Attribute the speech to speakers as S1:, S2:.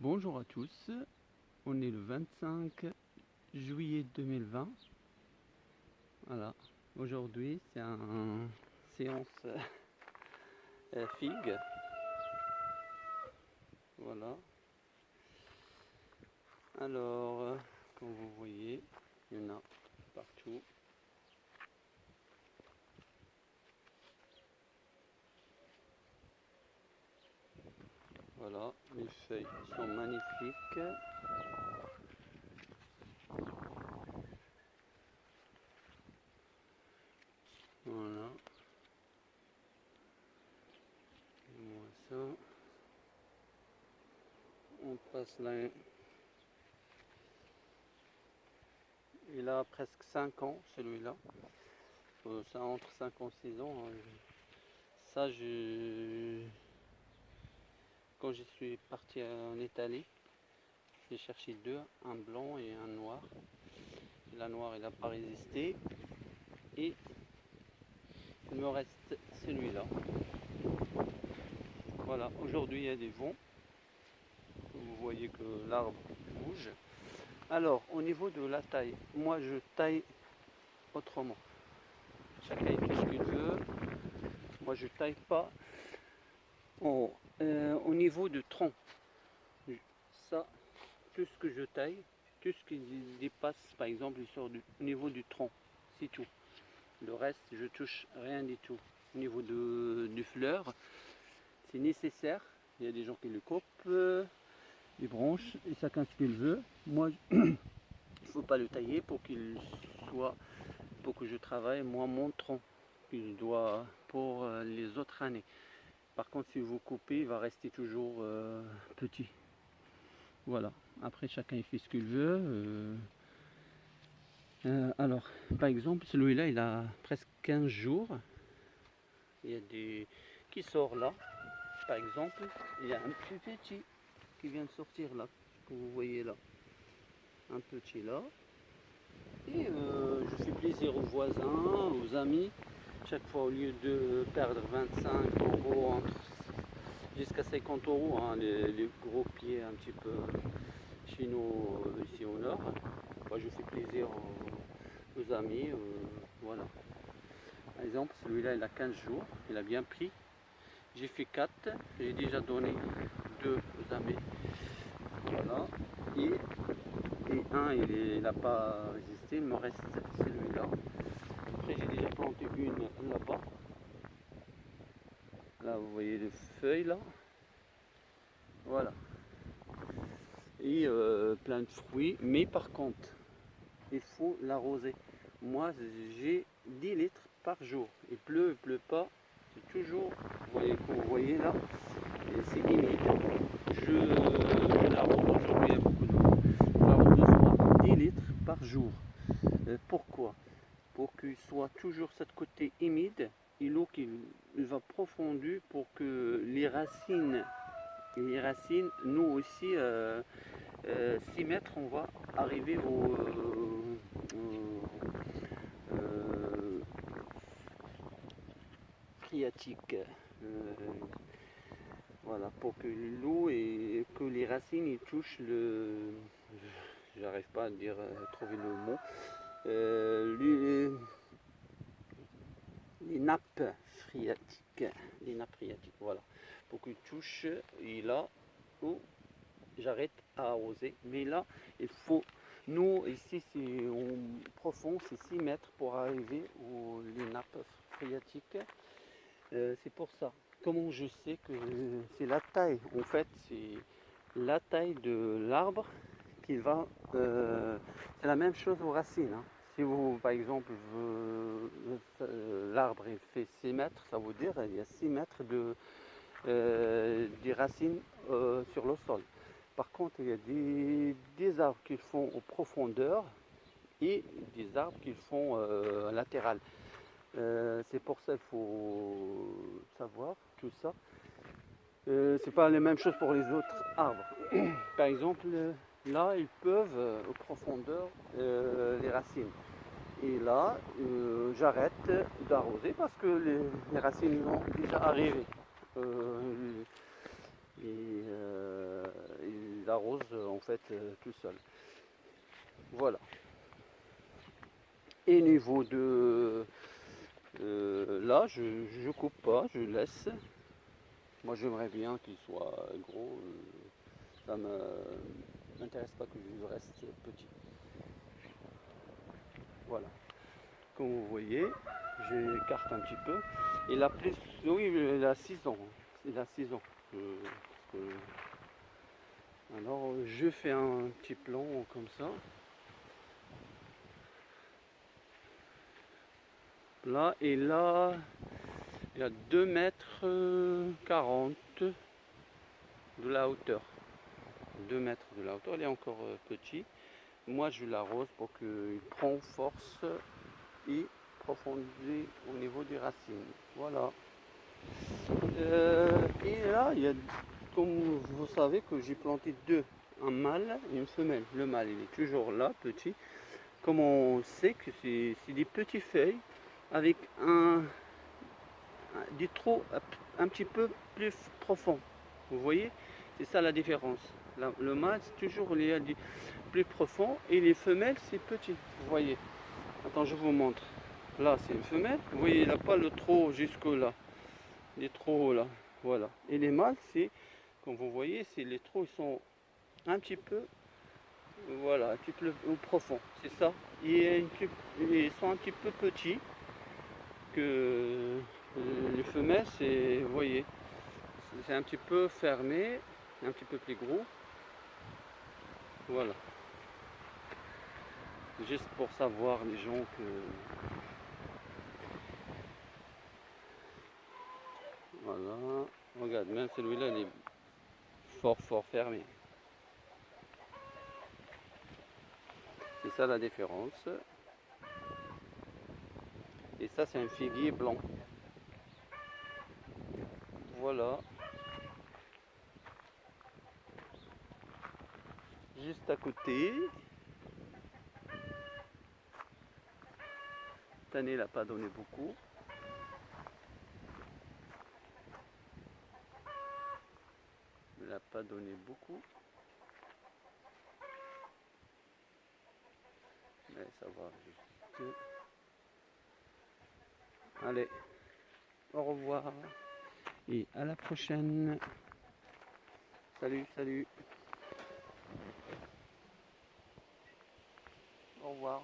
S1: Bonjour à tous, on est le 25 juillet 2020. Voilà, aujourd'hui c'est un séance figue. Voilà. Alors, comme vous voyez, il y en a partout. Voilà, les feuilles sont magnifiques. Voilà. Moi ça. On passe là. Il a presque 5 ans celui-là. Ça entre 5 ans et 6 ans. Ça, quand je suis parti en Italie, j'ai cherché deux, un blanc et un noir. La noire, il n'a pas résisté. Et il me reste celui-là. Voilà, aujourd'hui il y a des vents. Vous voyez que l'arbre bouge. Alors, au niveau de la taille, moi je taille autrement. Chacun fait ce qu'il veut. Moi je taille pas en haut. Au niveau du tronc, ça, tout ce que je taille, tout ce qui dépasse, par exemple, il sort au niveau du tronc, c'est tout. Le reste, je touche rien du tout. Au niveau du fleur, c'est nécessaire. Il y a des gens qui le coupent, les branches, et chacun ce qu'il veut. Moi, il ne faut pas le tailler pour qu'il soit, pour que je travaille moi mon tronc, qu'il doit pour les autres années. Par contre, si vous coupez, il va rester toujours petit. Voilà. Après, chacun il fait ce qu'il veut. Alors, par exemple, celui-là, il a presque 15 jours. Il y a des qui sort là. Par exemple, il y a un plus petit qui vient de sortir là, que vous voyez là. Un petit là. Et je fais plaisir aux voisins, aux amis. Chaque fois, au lieu de perdre 25 € jusqu'à 50 €, hein, les gros pieds un petit peu chez nous ici au nord, moi, je fais plaisir aux amis. Voilà. Par exemple, celui-là, il a 15 jours, il a bien pris. J'ai fait 4, j'ai déjà donné 2 aux amis. Voilà. Et un, il n'a pas résisté, il me reste celui-là. Après, j'ai déjà planté une là-bas. Là, vous voyez les feuilles là. Voilà. Et plein de fruits. Mais par contre, il faut l'arroser. Moi, j'ai 10 litres par jour. Il pleut pas. C'est toujours, vous voyez là, c'est humide. Je l'arrose aujourd'hui, il y a beaucoup d'eau. Je l'arrose 10 litres par jour. Pourquoi? Pour qu'il soit toujours cette côté humide et l'eau qui va profondir pour que les racines, nous aussi, 6 mètres, on va arriver au phréatique. Voilà, pour que l'eau et que les racines ils touchent j'arrive pas à dire, trouver le mot, les nappes phréatiques, voilà, pour qu'ils touchent, et là où j'arrête à arroser. Mais là, il faut, nous ici c'est profond, c'est 6 mètres pour arriver aux les nappes phréatiques. C'est pour ça. Comment je sais que c'est la taille? En fait, c'est la taille de l'arbre qui va. C'est la même chose aux racines, hein. Si vous, par exemple, l'arbre fait 6 mètres, ça veut dire qu'il y a 6 mètres des racines sur le sol. Par contre, il y a des arbres qui font en profondeur et des arbres qui font latéral. C'est pour ça qu'il faut savoir tout ça. C'est pas la même chose pour les autres arbres. Par exemple, là, ils peuvent aux profondeurs les racines. Et là, j'arrête d'arroser parce que les racines vont déjà arriver. il arrose en fait tout seul. Voilà. Et niveau de là, je coupe pas, je laisse. Moi, j'aimerais bien qu'il soit gros. Ça m'intéresse pas que je reste petit. Voilà. Comme vous voyez, j'écarte un petit peu. Il a plus, oui, il a 6 ans. Il a 6 ans. Alors, je fais un petit plan comme ça. Là, et là, il y a 2,40 m de la hauteur. 2 mètres de la hauteur, il est encore petit. Moi, je l'arrose pour qu'il prenne force et profondit au niveau des racines. Voilà. Et là, il y a, comme vous savez, que j'ai planté deux, un mâle et une femelle. Le mâle, il est toujours là, petit. Comme on sait que c'est des petites feuilles avec des trous un petit peu plus profonds. Vous voyez, c'est ça la différence. Le mâle, c'est toujours il y a du plus profond et les femelles, c'est petit. Vous voyez. Attends, je vous montre. Là, c'est une femelle. Vous voyez, il n'a pas le trou jusque là. Les trous là. Voilà. Et les mâles, c'est, comme vous voyez, c'est les trous ils sont un petit peu, voilà, un petit peu profond. C'est ça. Ils sont un petit peu petits que les femelles, c'est, vous voyez, c'est un petit peu fermé, un petit peu plus gros. Voilà. Juste pour savoir les gens que voilà. Regarde, même celui-là, il est fort fermé. C'est ça la différence. Et ça, c'est un figuier blanc. Voilà. Juste à côté. Cette année, il n'a pas donné beaucoup. Il n'a pas donné beaucoup. Mais ça va juste. Allez, au revoir. Et à la prochaine. Salut. Au revoir.